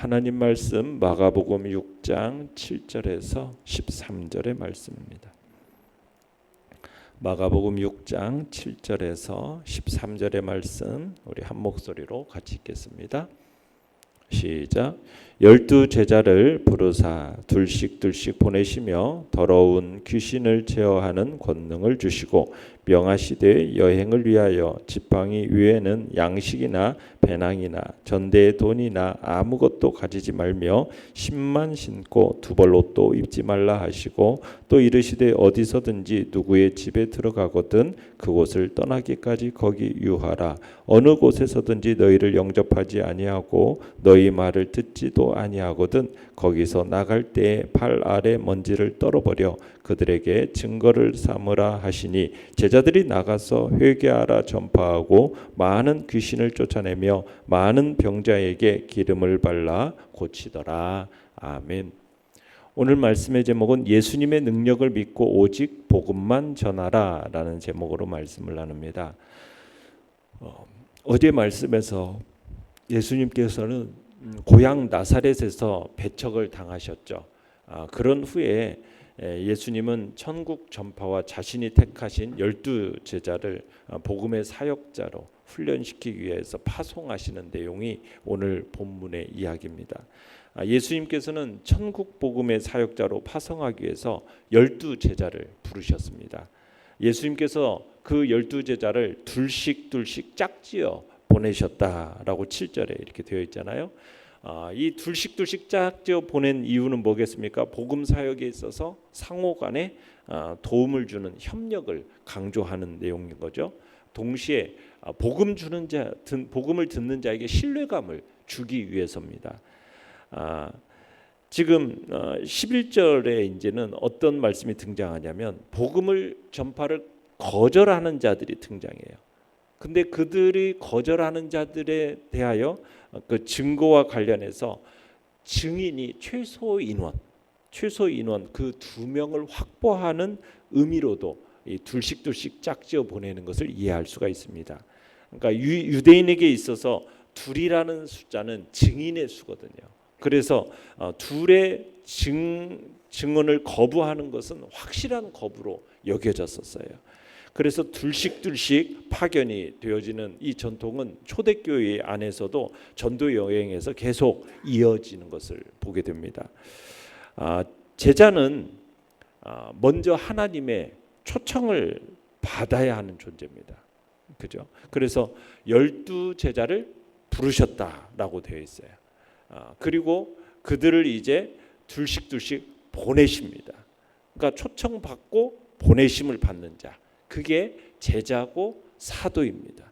하나님 말씀 마가복음 6장 7절에서 13절의 말씀입니다. 마가복음 6장 7절에서 13절의 말씀 우리 한 목소리로 같이 읽겠습니다. 시작. 12 제자를 부르사 둘씩 보내시며 더러운 귀신을 제어하는 권능을 주시고 명하시되 여행을 위하여 지팡이 위에는 양식이나 배낭이나 전대의 돈이나 아무것도 가지지 말며 신만 신고 두벌 옷도 입지 말라 하시고 또 이르시되 어디서든지 누구의 집에 들어가거든 그곳을 떠나기까지 거기 유하라. 어느 곳에서든지 너희를 영접하지 아니하고 너희 말을 듣지도 아니하거든 거기서 나갈 때에 발 아래 먼지를 떨어버려 그들에게 증거를 삼으라 하시니 제자들이 나가서 회개하라 전파하고 많은 귀신을 쫓아내며 많은 병자에게 기름을 발라 고치더라. 아멘. 오늘 말씀의 제목은 예수님의 능력을 믿고 오직 복음만 전하라 라는 제목으로 말씀을 나눕니다. 어제 말씀에서 예수님께서는 고향 나사렛에서 배척을 당하셨죠. 그런 후에 예수님은 천국 전파와 자신이 택하신 12 제자를 복음의 사역자로 훈련시키기 위해서 파송하시는 내용이 오늘 본문의 이야기입니다. 예수님께서는 천국 복음의 사역자로 파송하기 위해서 12 제자를 부르셨습니다. 예수님께서 그 12 제자를 둘씩 짝지어 보내셨다라고 7절에 이렇게 되어 있잖아요. 이 둘씩 짝지어 보낸 이유는 뭐겠습니까? 복음 사역에 있어서 상호간에 도움을 주는 협력을 강조하는 내용인 거죠. 동시에 복음을 듣는 자에게 신뢰감을 주기 위해서입니다. 지금 11절에 이제는 어떤 말씀이 등장하냐면 복음을 전파를 거절하는 자들이 등장해요. 근데 그들이 거절하는 자들에 대하여 그 증거와 관련해서 증인이 최소 인원 그 2명을 확보하는 의미로도 이 둘씩 짝지어 보내는 것을 이해할 수가 있습니다. 그러니까 유대인에게 있어서 둘이라는 숫자는 증인의 수거든요. 그래서 둘의 증언을 거부하는 것은 확실한 거부로 여겨졌었어요. 그래서 둘씩 파견이 되어지는 이 전통은 초대교회 안에서도 전도 여행에서 계속 이어지는 것을 보게 됩니다. 제자는 먼저 하나님의 초청을 받아야 하는 존재입니다. 그죠? 그래서 12 제자를 부르셨다라고 되어 있어요. 그리고 그들을 이제 둘씩 보내십니다. 그러니까 초청받고 보내심을 받는 자. 그게 제자고 사도입니다.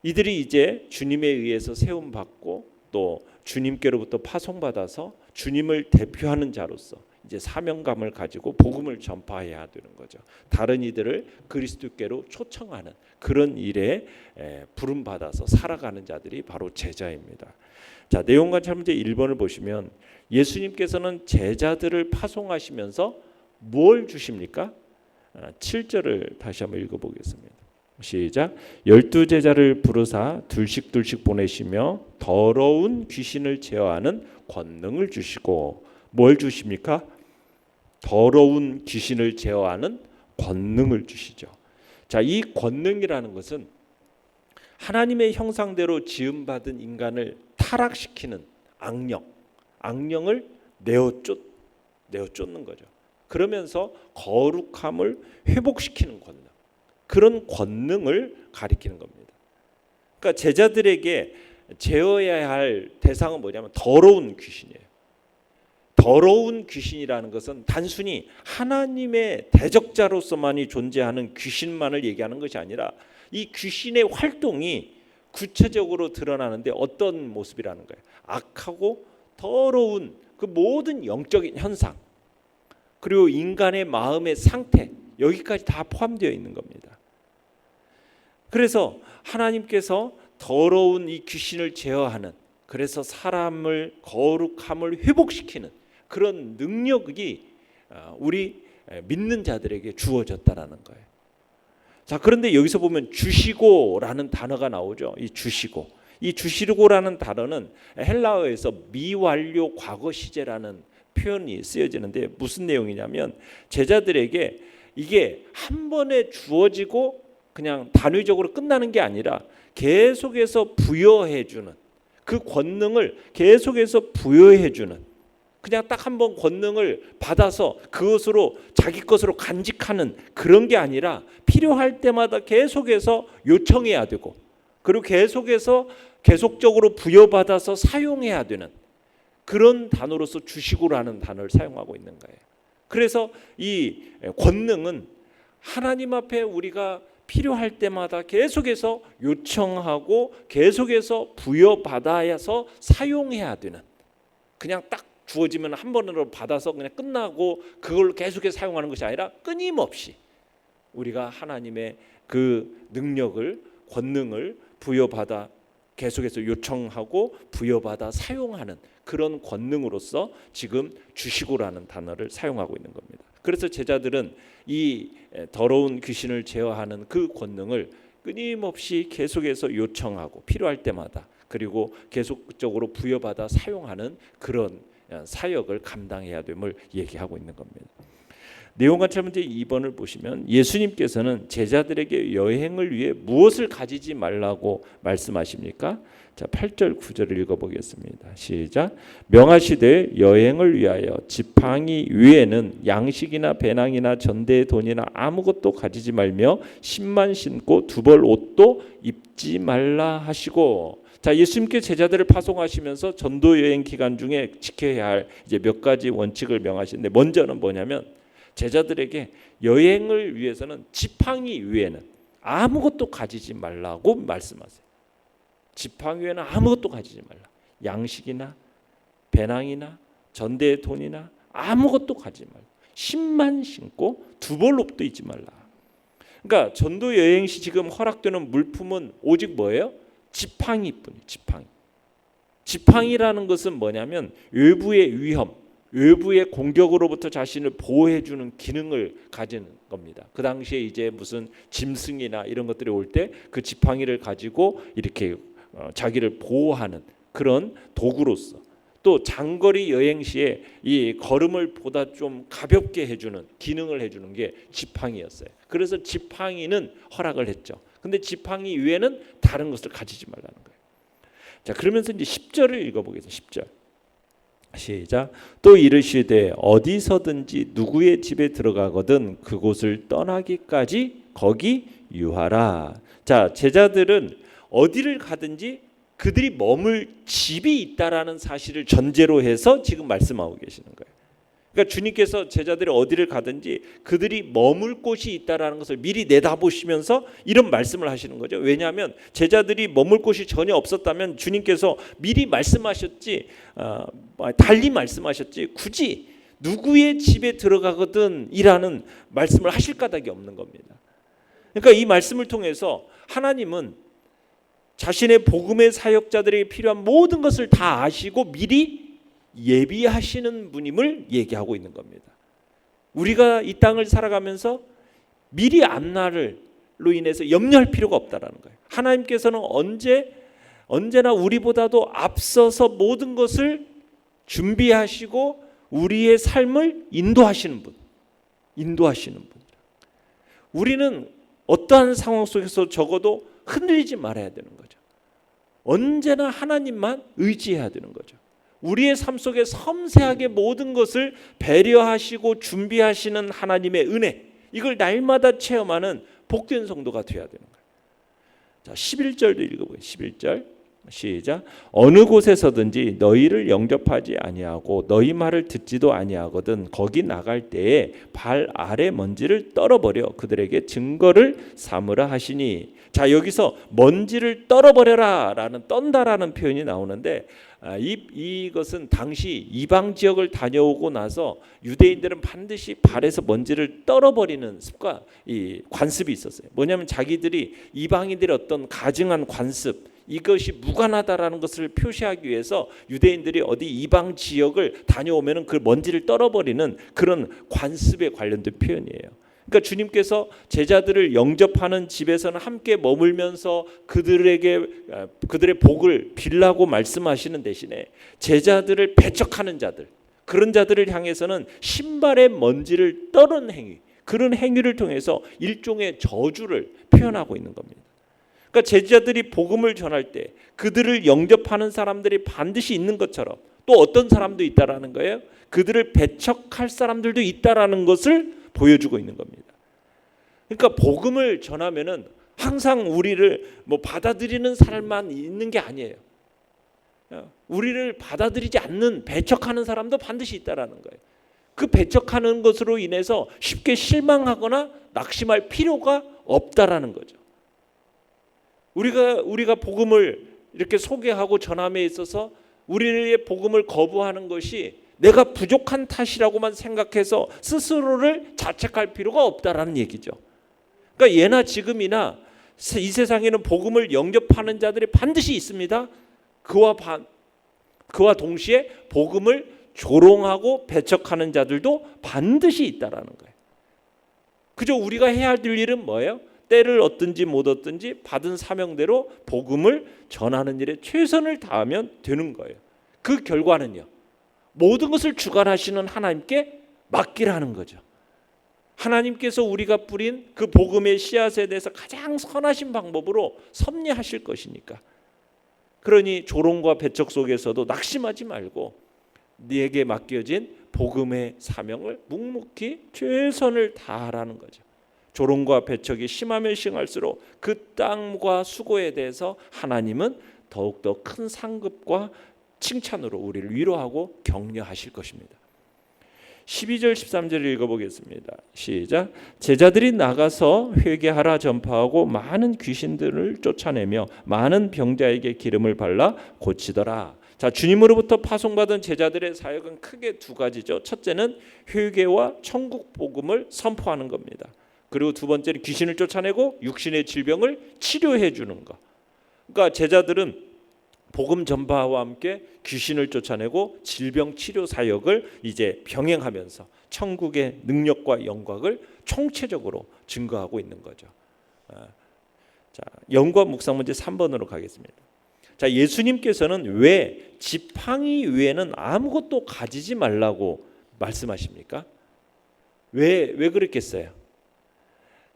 이들이 이제 주님에 의해서 세움받고 또 주님께로부터 파송받아서 주님을 대표하는 자로서 이제 사명감을 가지고 복음을 전파해야 되는 거죠. 다른 이들을 그리스도께로 초청하는 그런 일에 부름받아서 살아가는 자들이 바로 제자입니다. 자, 내용과 문제 1번을 보시면 예수님께서는 제자들을 파송하시면서 뭘 주십니까? 7절을 다시 한번 읽어보겠습니다. 시작. 12 제자를 부르사 둘씩 보내시며 더러운 귀신을 제어하는 권능을 주시고 뭘 주십니까? 더러운 귀신을 제어하는 권능을 주시죠. 자, 이 권능이라는 것은 하나님의 형상대로 지음받은 인간을 타락시키는 악령을 내어쫓는 거죠. 그러면서 거룩함을 회복시키는 권능, 그런 권능을 가리키는 겁니다. 그러니까 제자들에게 제어해야 할 대상은 뭐냐면 더러운 귀신이에요. 더러운 귀신이라는 것은 단순히 하나님의 대적자로서만이 존재하는 귀신만을 얘기하는 것이 아니라 이 귀신의 활동이 구체적으로 드러나는데 어떤 모습이라는 거예요. 악하고 더러운 그 모든 영적인 현상, 그리고 인간의 마음의 상태, 여기까지 다 포함되어 있는 겁니다. 그래서 하나님께서 더러운 이 귀신을 제어하는, 그래서 사람을 거룩함을 회복시키는 그런 능력이 우리 믿는 자들에게 주어졌다라는 거예요. 자, 그런데 여기서 보면 주시고라는 단어가 나오죠. 이 주시고. 이 주시고라는 단어는 헬라어에서 미완료 과거 시제라는 표현이 쓰여지는데 무슨 내용이냐면 제자들에게 이게 한 번에 주어지고 그냥 단위적으로 끝나는 게 아니라 계속해서 부여해 주는 그 권능을 계속해서 부여해 주는 그냥 딱 한 번 권능을 받아서 그것으로 자기 것으로 간직하는 그런 게 아니라 필요할 때마다 계속해서 요청해야 되고 그리고 계속적으로 부여받아서 사용해야 되는 그런 단어로서 주시고라는 단어를 사용하고 있는 거예요. 그래서 이 권능은 하나님 앞에 우리가 필요할 때마다 계속해서 요청하고 계속해서 부여받아서 사용해야 되는 그냥 딱 주어지면 한 번으로 받아서 그냥 끝나고 그걸 계속해서 사용하는 것이 아니라 끊임없이 우리가 하나님의 그 능력을 권능을 부여받아 계속해서 요청하고 부여받아 사용하는 그런 권능으로서 지금 주시고라는 단어를 사용하고 있는 겁니다. 그래서 제자들은 이 더러운 귀신을 제어하는 그 권능을 끊임없이 계속해서 요청하고 필요할 때마다 그리고 계속적으로 부여받아 사용하는 그런 사역을 감당해야 됨을 얘기하고 있는 겁니다. 내용관찰 문제 2번을 보시면 예수님께서는 제자들에게 여행을 위해 무엇을 가지지 말라고 말씀하십니까? 자, 8절 9절을 읽어보겠습니다. 시작. 명하시되 여행을 위하여 지팡이 위에는 양식이나 배낭이나 전대의 돈이나 아무것도 가지지 말며 신만 신고 두 벌 옷도 입지 말라 하시고. 자, 예수님께 제자들을 파송하시면서 전도 여행 기간 중에 지켜야 할 이제 몇 가지 원칙을 명하시는데 먼저는 뭐냐면 제자들에게 여행을 위해서는 지팡이 위에는 아무것도 가지지 말라고 말씀하세요. 지팡이 위에는 아무것도 가지지 말라. 양식이나 배낭이나 전대의 돈이나 아무것도 가지지 말라. 신만 신고 두 벌 옷도 입지 말라. 그러니까 전도 여행 시 지금 허락되는 물품은 오직 뭐예요? 지팡이뿐이에요. 지팡이라는 것은 뭐냐면 외부의 위험, 외부의 공격으로부터 자신을 보호해주는 기능을 가진 겁니다. 그 당시에 이제 무슨 짐승이나 이런 것들이 올 때 그 지팡이를 가지고 이렇게 자기를 보호하는 그런 도구로서 또 장거리 여행 시에 이 걸음을 보다 좀 가볍게 해주는 기능을 해주는 게 지팡이였어요. 그래서 지팡이는 허락을 했죠. 근데 지팡이 위에는 다른 것을 가지지 말라는 거예요. 자, 그러면서 이제 10절을 읽어보겠습니다. 10절. 시작. 또 이르시되 어디서든지 누구의 집에 들어가거든 그곳을 떠나기까지 거기 유하라. 자, 제자들은 어디를 가든지 그들이 머물 집이 있다라는 사실을 전제로 해서 지금 말씀하고 계시는 거예요. 그러니까 주님께서 제자들이 어디를 가든지 그들이 머물 곳이 있다라는 것을 미리 내다보시면서 이런 말씀을 하시는 거죠. 왜냐하면 제자들이 머물 곳이 전혀 없었다면 주님께서 미리 말씀하셨지 달리 말씀하셨지 굳이 누구의 집에 들어가거든 이라는 말씀을 하실 까닭이 없는 겁니다. 그러니까 이 말씀을 통해서 하나님은 자신의 복음의 사역자들에게 필요한 모든 것을 다 아시고 미리 예비하시는 분임을 얘기하고 있는 겁니다. 우리가 이 땅을 살아가면서 미리 앞날로 인해서 염려할 필요가 없다라는 거예요. 하나님께서는 언제나 우리보다도 앞서서 모든 것을 준비하시고 우리의 삶을 인도하시는 분. 우리는 어떠한 상황 속에서 적어도 흔들리지 말아야 되는 거죠. 언제나 하나님만 의지해야 되는 거죠. 우리의 삶 속에 섬세하게 모든 것을 배려하시고 준비하시는 하나님의 은혜, 이걸 날마다 체험하는 복된 성도가 되어야 되는 거예요. 자, 11절도 읽어보세요. 11절 시작. 어느 곳에서든지 너희를 영접하지 아니하고 너희 말을 듣지도 아니하거든 거기 나갈 때에 발 아래 먼지를 떨어버려 그들에게 증거를 삼으라 하시니. 자, 여기서 먼지를 떨어버려라 라는 떤다라는 표현이 나오는데 이것은 당시 이방 지역을 다녀오고 나서 유대인들은 반드시 발에서 먼지를 떨어버리는 관습이 있었어요. 뭐냐면 자기들이 이방인들의 어떤 가증한 관습, 이것이 무관하다라는 것을 표시하기 위해서 유대인들이 어디 이방 지역을 다녀오면 그 먼지를 떨어버리는 그런 관습에 관련된 표현이에요. 그러니까 주님께서 제자들을 영접하는 집에서는 함께 머물면서 그들의 복을 빌라고 말씀하시는 대신에 제자들을 배척하는 자들, 그런 자들을 향해서는 신발의 먼지를 떠는 행위, 그런 행위를 통해서 일종의 저주를 표현하고 있는 겁니다. 그러니까 제자들이 복음을 전할 때 그들을 영접하는 사람들이 반드시 있는 것처럼 또 어떤 사람도 있다라는 거예요. 그들을 배척할 사람들도 있다라는 것을 보여주고 있는 겁니다. 그러니까 복음을 전하면은 항상 우리를 받아들이는 사람만 있는 게 아니에요. 우리를 받아들이지 않는, 배척하는 사람도 반드시 있다라는 거예요. 그 배척하는 것으로 인해서 쉽게 실망하거나 낙심할 필요가 없다라는 거죠. 우리가 복음을 이렇게 소개하고 전함에 있어서 우리의 복음을 거부하는 것이 내가 부족한 탓이라고만 생각해서 스스로를 자책할 필요가 없다라는 얘기죠. 그러니까 예나 지금이나 이 세상에는 복음을 영접하는 자들이 반드시 있습니다. 그와 동시에 복음을 조롱하고 배척하는 자들도 반드시 있다라는 거예요. 그저 우리가 해야 될 일은 뭐예요? 때를 얻든지 못 얻든지 받은 사명대로 복음을 전하는 일에 최선을 다하면 되는 거예요. 그 결과는요, 모든 것을 주관하시는 하나님께 맡기라는 거죠. 하나님께서 우리가 뿌린 그 복음의 씨앗에 대해서 가장 선하신 방법으로 섭리하실 것이니까. 그러니 조롱과 배척 속에서도 낙심하지 말고 네게 맡겨진 복음의 사명을 묵묵히 최선을 다하라는 거죠. 조롱과 배척이 심하면 심할수록 그 땀과 수고에 대해서 하나님은 더욱더 큰 상급과 칭찬으로 우리를 위로하고 격려하실 것입니다. 12절 13절을 읽어보겠습니다. 시작. 제자들이 나가서 회개하라 전파하고 많은 귀신들을 쫓아내며 많은 병자에게 기름을 발라 고치더라. 자, 주님으로부터 파송받은 제자들의 사역은 크게 두 가지죠. 첫째는 회개와 천국 복음을 선포하는 겁니다. 그리고 두 번째는 귀신을 쫓아내고 육신의 질병을 치료해 주는 것. 그러니까 제자들은 복음 전파와 함께 귀신을 쫓아내고 질병 치료 사역을 이제 병행하면서 천국의 능력과 영광을 총체적으로 증거하고 있는 거죠. 자, 영과 묵상 문제 3번으로 가겠습니다. 자, 예수님께서는 왜 지팡이 외에는 아무것도 가지지 말라고 말씀하십니까? 왜 그랬겠어요?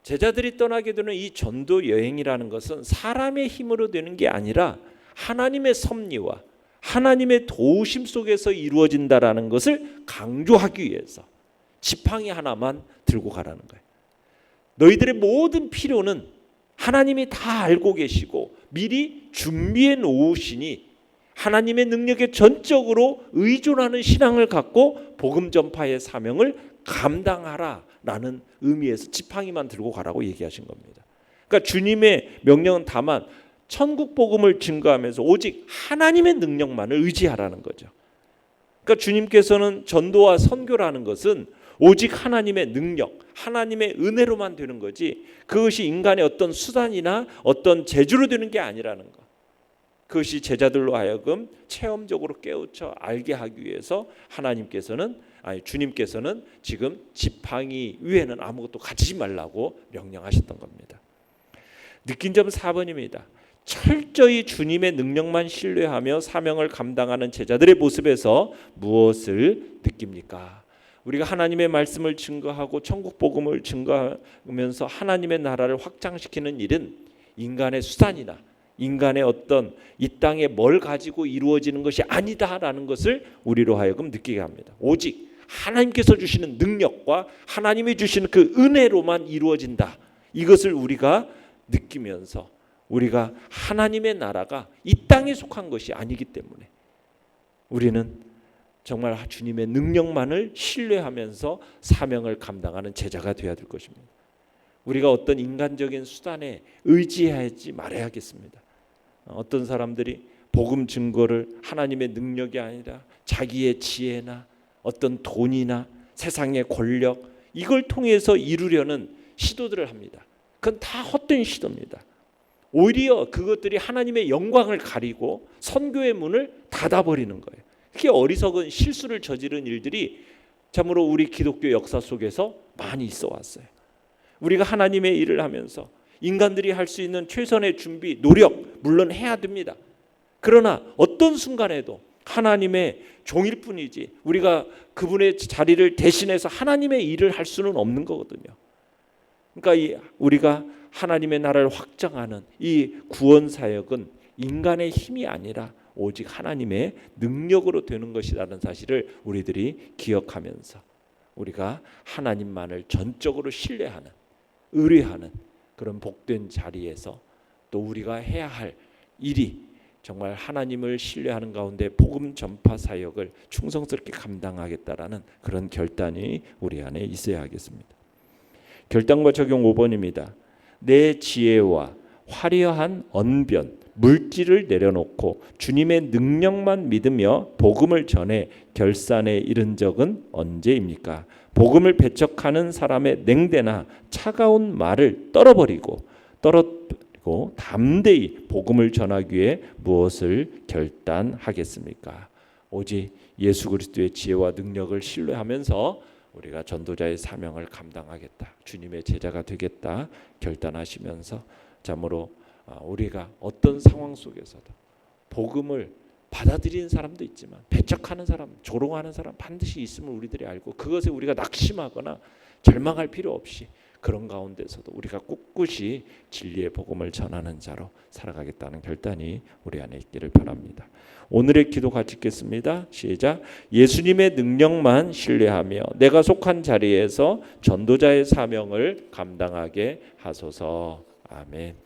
제자들이 떠나게 되는 이 전도 여행이라는 것은 사람의 힘으로 되는 게 아니라 하나님의 섭리와 하나님의 도우심 속에서 이루어진다라는 것을 강조하기 위해서 지팡이 하나만 들고 가라는 거예요. 너희들의 모든 필요는 하나님이 다 알고 계시고 미리 준비해 놓으시니 하나님의 능력에 전적으로 의존하는 신앙을 갖고 복음 전파의 사명을 감당하라라는 의미에서 지팡이만 들고 가라고 얘기하신 겁니다. 그러니까 주님의 명령은 다만 천국 복음을 증거하면서 오직 하나님의 능력만을 의지하라는 거죠. 그러니까 주님께서는 전도와 선교라는 것은 오직 하나님의 능력, 하나님의 은혜로만 되는 거지 그것이 인간의 어떤 수단이나 어떤 재주로 되는 게 아니라는 것. 그것이 제자들로 하여금 체험적으로 깨우쳐 알게 하기 위해서 주님께서는 지금 지팡이 위에는 아무것도 가지지 말라고 명령하셨던 겁니다. 느낀 점 4번입니다. 철저히 주님의 능력만 신뢰하며 사명을 감당하는 제자들의 모습에서 무엇을 느낍니까? 우리가 하나님의 말씀을 증거하고 천국 복음을 증거하면서 하나님의 나라를 확장시키는 일은 인간의 수단이나 인간의 어떤 이 땅에 뭘 가지고 이루어지는 것이 아니다라는 것을 우리로 하여금 느끼게 합니다. 오직 하나님께서 주시는 능력과 하나님이 주시는 그 은혜로만 이루어진다. 이것을 우리가 느끼면서 우리가 하나님의 나라가 이 땅에 속한 것이 아니기 때문에 우리는 정말 주님의 능력만을 신뢰하면서 사명을 감당하는 제자가 되어야 될 것입니다. 우리가 어떤 인간적인 수단에 의지하지 말아야겠습니다. 어떤 사람들이 복음 증거를 하나님의 능력이 아니라 자기의 지혜나 어떤 돈이나 세상의 권력 이걸 통해서 이루려는 시도들을 합니다. 그건 다 헛된 시도입니다. 오히려 그것들이 하나님의 영광을 가리고 선교의 문을 닫아버리는 거예요. 그게 어리석은 실수를 저지른 일들이 참으로 우리 기독교 역사 속에서 많이 있어 왔어요. 우리가 하나님의 일을 하면서 인간들이 할 수 있는 최선의 준비, 노력 물론 해야 됩니다. 그러나 어떤 순간에도 하나님의 종일 뿐이지 우리가 그분의 자리를 대신해서 하나님의 일을 할 수는 없는 거거든요. 그러니까 우리가 하나님의 나라를 확장하는 이 구원 사역은 인간의 힘이 아니라 오직 하나님의 능력으로 되는 것이라는 사실을 우리들이 기억하면서 우리가 하나님만을 전적으로 신뢰하는, 의뢰하는 그런 복된 자리에서 또 우리가 해야 할 일이 정말 하나님을 신뢰하는 가운데 복음 전파 사역을 충성스럽게 감당하겠다라는 그런 결단이 우리 안에 있어야 하겠습니다. 결단과 적용 5번입니다. 내 지혜와 화려한 언변, 물질을 내려놓고 주님의 능력만 믿으며 복음을 전해 결산에 이른 적은 언제입니까? 복음을 배척하는 사람의 냉대나 차가운 말을 떨어뜨리고 담대히 복음을 전하기 위해 무엇을 결단하겠습니까? 오직 예수 그리스도의 지혜와 능력을 신뢰하면서 우리가 전도자의 사명을 감당하겠다, 주님의 제자가 되겠다 결단하시면서 참으로 우리가 어떤 상황 속에서도 복음을 받아들이는 사람도 있지만 배척하는 사람, 조롱하는 사람 반드시 있음을 우리들이 알고 그것에 우리가 낙심하거나 절망할 필요 없이 그런 가운데서도 우리가 꿋꿋이 진리의 복음을 전하는 자로 살아가겠다는 결단이 우리 안에 있기를 바랍니다. 오늘의 기도 같이 읽겠습니다. 시작. 예수님의 능력만 신뢰하며 내가 속한 자리에서 전도자의 사명을 감당하게 하소서. 아멘.